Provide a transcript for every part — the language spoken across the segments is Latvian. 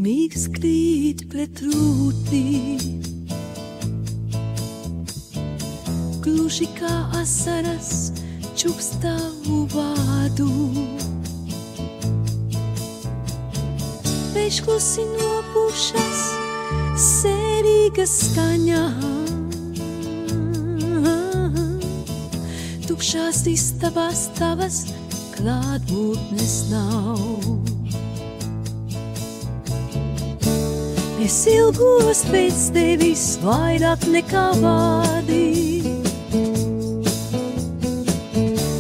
Mīgs krīt pret rūtī, gluži kā asaras čukst tavu vārdu. Pēc klusi nopušas sērīga skaņa, tukšās istabās tavas klātbūtnes nav. Es ilgos pēc tevis vairāk nekā vārdi,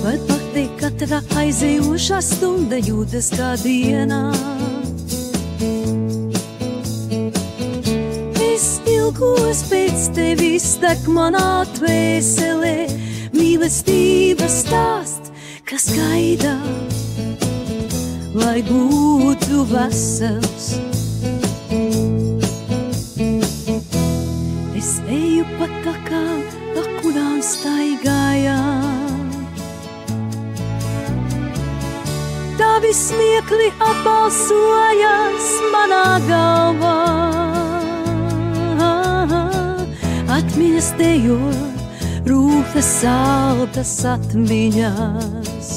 var pateikt katra aizejošā stunda jūtas kā dienā. Es ilgos pēc tevis deg manā dvēselē mīlestības stāst, kas gaida, lai būtu vesels. Es eju pa takām, pa kurām staigājām, tavi smiekli apbalsojas manā galvā. Atmiņas tejo, rūpes saltas atmiņas.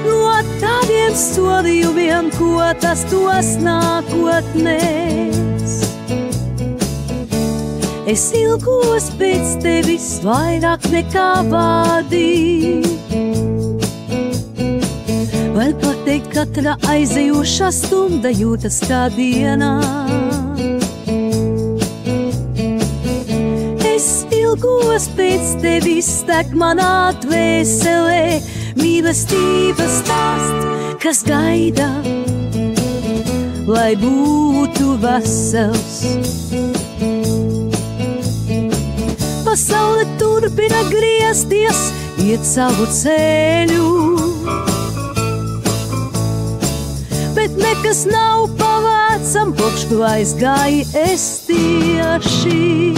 No taviem solījumiem, ko tas dos nākotnēs, es ilgos pēc tevis vairāk nekā vārdi, var pateikt katra aizejošā stunda jūtas kā dienā. Es ilgos pēc tevis deg manā dvēselē mīlestības stāst, kas gaida, lai būtu vesels. Pasaule turpina griezties, iet savu ceļu, bet nekas nav pavācam, kopš tu aizgāji es tieši.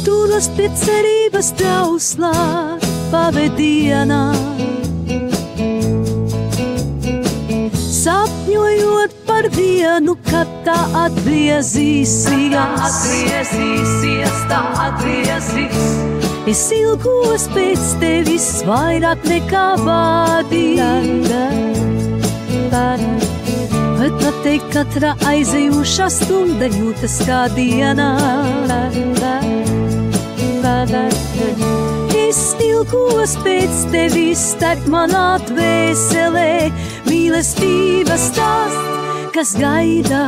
Turos pie cerības trauslā pavedienā, sapņojot par vienu, kad tā atgriezīsies. Tā atgriezīs. Es ilgos pēc tevis vairāk nekā vārdi, var pateikt katra aizejošā stunda jūtas kā dienā. Es ilgos pēc tevis deg manā dvēselē mīlestības stāst, kas gaida,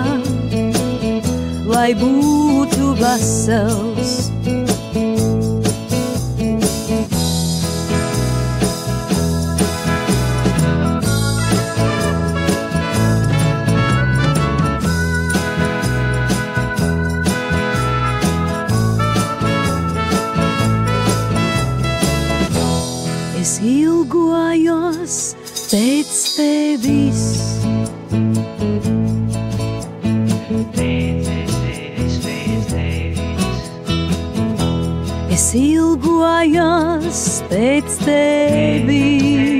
lai būtu vesels. Es ilgojos pēc tevis, es ilgojos pēc tevis.